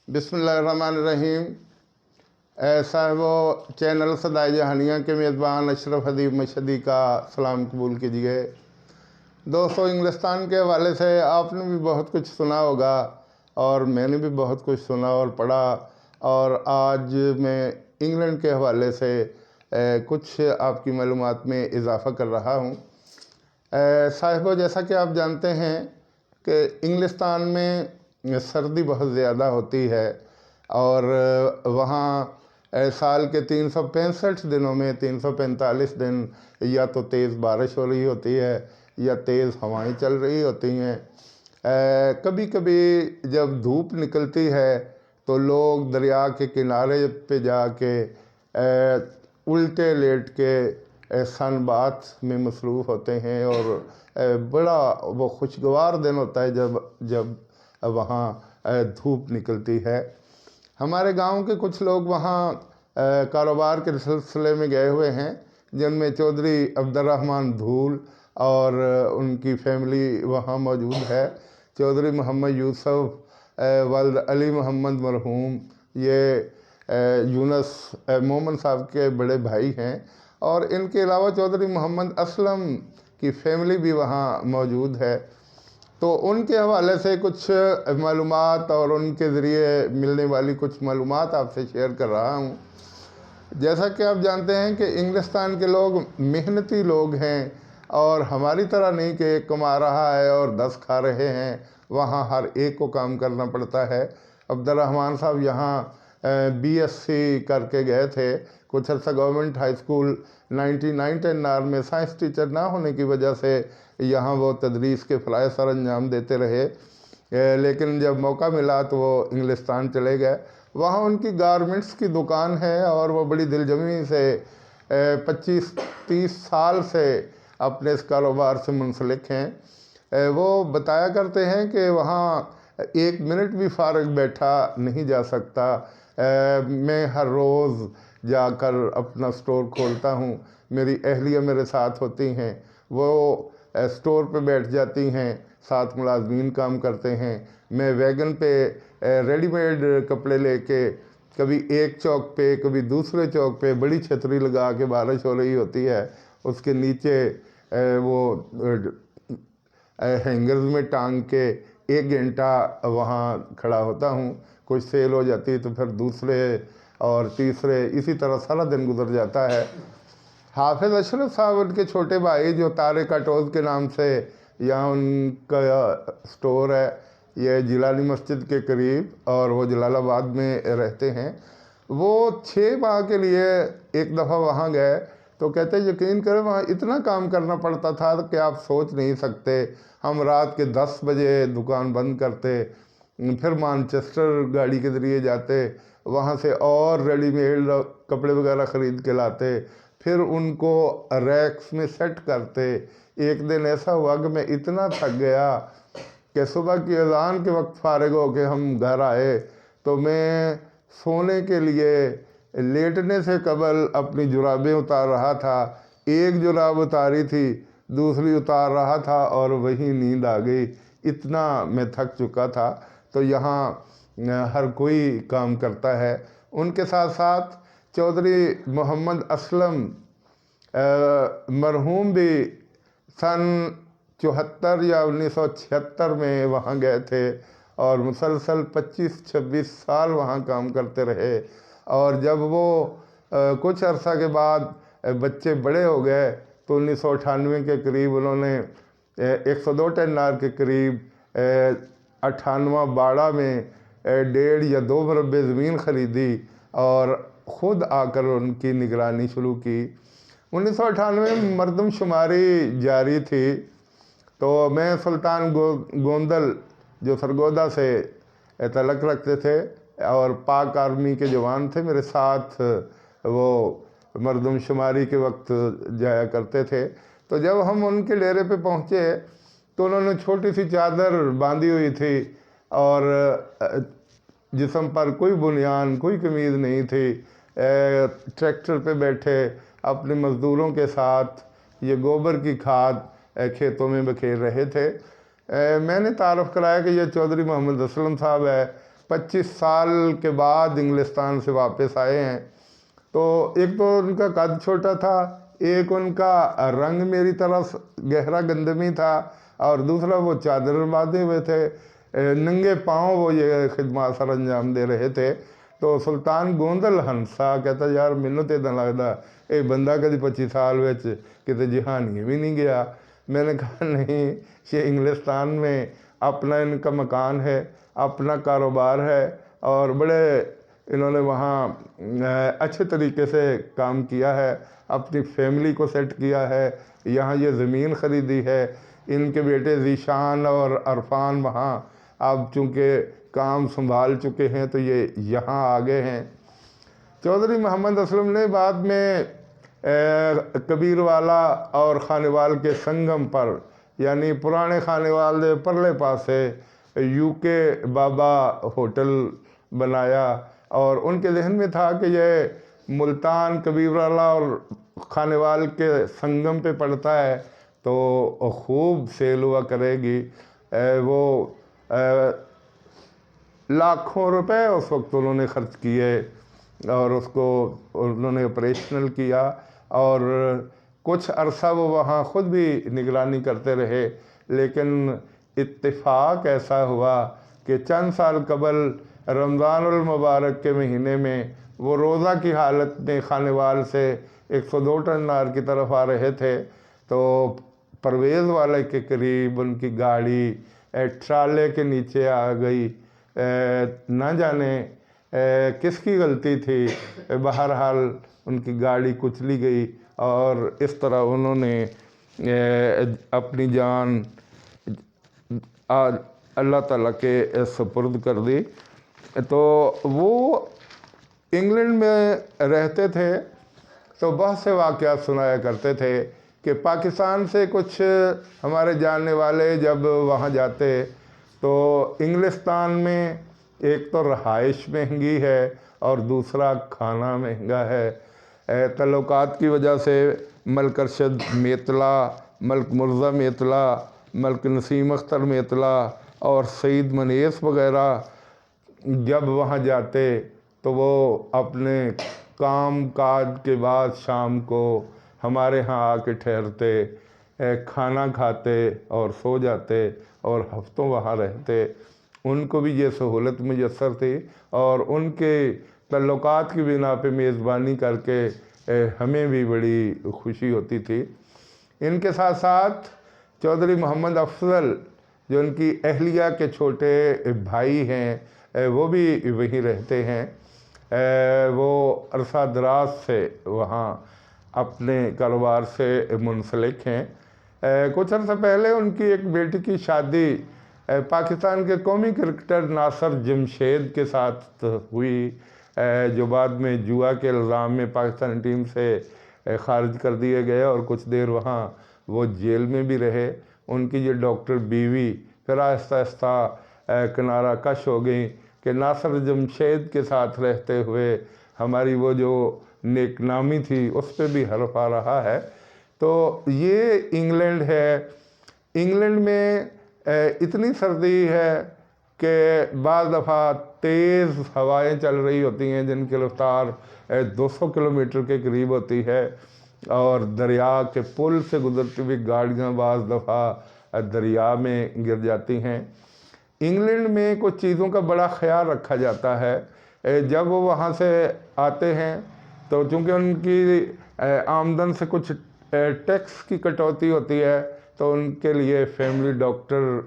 बिस्मिल्लाहिर्रहमानिर्रहीम। साहिबो चैनल सदाए जहानिया के मेज़बान अशरफ हदीब मशहदी का सलाम कबूल कीजिए। दोस्तों, इंग्लिस्तान के हवाले से आपने भी बहुत कुछ सुना होगा और मैंने भी बहुत कुछ सुना और पढ़ा, और आज मैं इंग्लैंड के हवाले से कुछ आपकी मालूमात में इजाफ़ा कर रहा हूँ। साहिबो, जैसा कि आप जानते हैं कि इंग्लिस्तान में सर्दी बहुत ज़्यादा होती है और वहाँ साल के 365 दिनों में 345 दिन या तो तेज़ बारिश हो रही होती है या तेज़ हवाएं चल रही होती हैं। कभी कभी जब धूप निकलती है तो लोग दरिया के किनारे पे जाके उल्टे लेट के सन बाथ में मसरूफ़ होते हैं और बड़ा वो खुशगवार दिन होता है जब वहाँ धूप निकलती है। हमारे गांव के कुछ लोग वहाँ कारोबार के सिलसिले में गए हुए हैं, जिनमें चौधरी अब्दुर्रहमान धूल और उनकी फैमिली वहाँ मौजूद है। चौधरी मोहम्मद यूसुफ वल्द अली मोहम्मद मरहूम, ये यूनस मोमन साहब के बड़े भाई हैं, और इनके अलावा चौधरी मोहम्मद असलम की फैमिली भी वहाँ मौजूद है। तो उनके हवाले से कुछ मालूमात और उनके ज़रिए मिलने वाली कुछ मालूमात आपसे शेयर कर रहा हूँ। जैसा कि आप जानते हैं कि इंग्लिस्तान के लोग मेहनती लोग हैं और हमारी तरह नहीं कि एक कमा रहा है और 10 खा रहे हैं। वहाँ हर एक को काम करना पड़ता है। अब्दुर्रहमान साहब यहाँ बीएससी करके गए थे। कुछ अर्सा गवर्नमेंट हाई स्कूल 99 में साइंस टीचर ना होने की वजह से यहाँ वो तदरीस के फ़राइज़ सर अंजाम देते रहे, लेकिन जब मौका मिला तो वो इंग्लिस्तान चले गए। वहाँ उनकी गारमेंट्स की दुकान है और वो बड़ी दिलजमी से 25-30 साल से अपने इस कारोबार से मुंसलिक हैं। वो बताया करते हैं कि वहाँ 1 मिनट भी फारग बैठा नहीं जा सकता। मैं हर रोज़ जाकर अपना स्टोर खोलता हूँ, मेरी अहलिया मेरे साथ होती हैं, वो स्टोर पे बैठ जाती हैं, साथ मुलाजमीन काम करते हैं। मैं वैगन पे रेडीमेड कपड़े लेके कभी एक चौक पे कभी दूसरे चौक पे बड़ी छतरी लगा के, बारिश हो रही होती है, उसके नीचे वो हैंगर्स में टांग के 1 घंटा वहाँ खड़ा होता हूँ। कुछ सेल हो जाती है तो फिर दूसरे और तीसरे, इसी तरह सारा दिन गुजर जाता है। हाफिज़ अशरफ साहब उनके छोटे भाई, जो तारे काटोज़ के नाम से यहाँ उनका स्टोर है, ये जिलानी मस्जिद के करीब, और वो जलालाबाद में रहते हैं। वो 6 माह के लिए एक दफ़ा वहाँ गए तो कहते यकीन करें वहाँ इतना काम करना पड़ता था कि आप सोच नहीं सकते। हम रात के 10 बजे दुकान बंद करते, फिर मैनचेस्टर गाड़ी के ज़रिए जाते, वहाँ से और रेडीमेड कपड़े वगैरह ख़रीद के लाते, फिर उनको रैक्स में सेट करते। एक दिन ऐसा हुआ कि मैं इतना थक गया कि सुबह की अज़ान के वक्त फारिग हो के हम घर आए तो मैं सोने के लिए लेटने से कबल अपनी जुराबें उतार रहा था। एक जुराब उतारी थी, दूसरी उतार रहा था और वही नींद आ गई, इतना मैं थक चुका था। तो यहाँ हर कोई काम करता है। उनके साथ साथ चौधरी मोहम्मद असलम मरहूम भी सन 74 या 1976 में वहाँ गए थे और मुसलसल 25-26 साल वहाँ काम करते रहे। और जब वो कुछ अरसा के बाद बच्चे बड़े हो गए तो 1998 के करीब उन्होंने 102 टेन्नार के करीब 98वां बाड़ा में 1.5 या 2 मरबे ज़मीन ख़रीदी और ख़ुद आकर उनकी निगरानी शुरू की। 1998 में मरदमशुमारी जारी थी, तो मैं सुल्तान गोंदल जो सरगोदा से तलक रखते थे और पाक आर्मी के जवान थे, मेरे साथ वो मरदमशुमारी के वक्त जाया करते थे। तो जब हम उनके डेरे पे पहुँचे तो उन्होंने छोटी सी चादर बांधी हुई थी और जिस्म पर कोई बुनियान, कोई कमीज़ नहीं थी। ट्रैक्टर पे बैठे अपने मज़दूरों के साथ ये गोबर की खाद खेतों में बखेर रहे थे। मैंने तारुफ़ कराया कि ये चौधरी मोहम्मद असलम साहब है 25 سال کے بعد انگلستان سے واپس آئے ہیں۔ تو ایک تو ان کا قد چھوٹا تھا، ایک ان کا رنگ میری طرح گہرا گندمی تھا، اور دوسرا وہ چادر باندھے ہوئے تھے، ننگے پاؤں وہ یہ خدمات سر انجام دے رہے تھے۔ تو سلطان گوندل ہنسا، کہتا یار مینوں تے اداں لگدا اے بندہ کدی 25 سال وچ کتے جہانی بھی نہیں گیا۔ میں نے کہا نہیں، یہ انگلستان میں اپنا ان کا مکان ہے، اپنا کاروبار ہے، اور بڑے انہوں نے وہاں اچھے طریقے سے کام کیا ہے، اپنی فیملی کو سیٹ کیا ہے، یہاں یہ زمین خریدی ہے۔ ان کے بیٹے ذیشان اور عرفان وہاں اب چونکہ کام سنبھال چکے ہیں تو یہ یہاں آگے ہیں۔ چودھری محمد اسلم نے بعد میں کبیر والا اور خانیوال کے سنگم پر، یعنی پرانے خانیوال دے پرلے پاسے یو کے بابا ہوٹل بنایا، اور ان کے ذہن میں تھا کہ یہ ملتان کبیر والا اور خانیوال کے سنگم پہ پڑتا ہے تو خوب سیل ہوا کرے گی۔ وہ لاکھوں روپے اس وقت انہوں نے خرچ کیے اور اس کو انہوں نے آپریشنل کیا، اور کچھ عرصہ وہ وہاں خود بھی نگرانی کرتے رہے۔ لیکن اتفاق ایسا ہوا کہ چند سال قبل رمضان المبارک کے مہینے میں وہ روزہ کی حالت میں خانیوال سے 102 ٹن نار کی طرف آ رہے تھے، تو پرویز والے کے قریب ان کی گاڑی ٹرالے کے نیچے آ گئی۔ نہ جانے کس کی غلطی تھی، بہرحال ان کی گاڑی کچلی گئی، اور اس طرح انہوں نے اپنی جان اللہ تعالیٰ کے سپرد کر دی۔ تو وہ انگلینڈ میں رہتے تھے تو بہت سے واقعات سنایا کرتے تھے کہ پاکستان سے کچھ ہمارے جاننے والے جب وہاں جاتے تو انگلستان میں ایک تو رہائش مہنگی ہے اور دوسرا کھانا مہنگا ہے۔ تعلقات کی وجہ سے ملک ارشد میتلا، ملک مرزا میتلا، ملک نسیم اختر میتلا اور سعید منیس وغیرہ جب وہاں جاتے تو وہ اپنے کام کاج کے بعد شام کو ہمارے ہاں آ کے ٹھہرتے، کھانا کھاتے اور سو جاتے اور ہفتوں وہاں رہتے۔ ان کو بھی یہ سہولت میسر تھی، اور ان کے تعلقات کی بنا پہ میزبانی کر کے ہمیں بھی بڑی خوشی ہوتی تھی۔ ان کے ساتھ ساتھ چودھری محمد افضل جو ان کی اہلیہ کے چھوٹے بھائی ہیں وہ بھی وہیں رہتے ہیں۔ وہ عرصہ دراز سے وہاں اپنے کاروبار سے منسلک ہیں۔ کچھ عرصہ پہلے ان کی ایک بیٹی کی شادی پاکستان کے قومی کرکٹر ناصر جمشید کے ساتھ ہوئی، جو بعد میں جوا کے الزام میں پاکستانی ٹیم سے خارج کر دیے گئے، اور کچھ دیر وہاں وہ جیل میں بھی رہے۔ ان کی یہ ڈاکٹر بیوی پھر آہستہ آہستہ کنارہ کش ہو گئی کہ ناصر جمشید کے ساتھ رہتے ہوئے ہماری وہ جو نیک نامی تھی اس پہ بھی حرف آ رہا ہے۔ تو یہ انگلینڈ ہے۔ انگلینڈ میں اتنی سردی ہے کہ بعض دفعہ تیز ہوائیں چل رہی ہوتی ہیں جن کی رفتار 200 کلومیٹر کے قریب ہوتی ہے، اور دریا کے پل سے گزرتی ہوئی گاڑیاں بعض دفعہ دریا میں گر جاتی ہیں۔ انگلینڈ میں کچھ چیزوں کا بڑا خیال رکھا جاتا ہے۔ جب وہ وہاں سے آتے ہیں تو چونکہ ان کی آمدن سے کچھ ٹیکس کی کٹوتی ہوتی ہے، تو ان کے لیے فیملی ڈاکٹر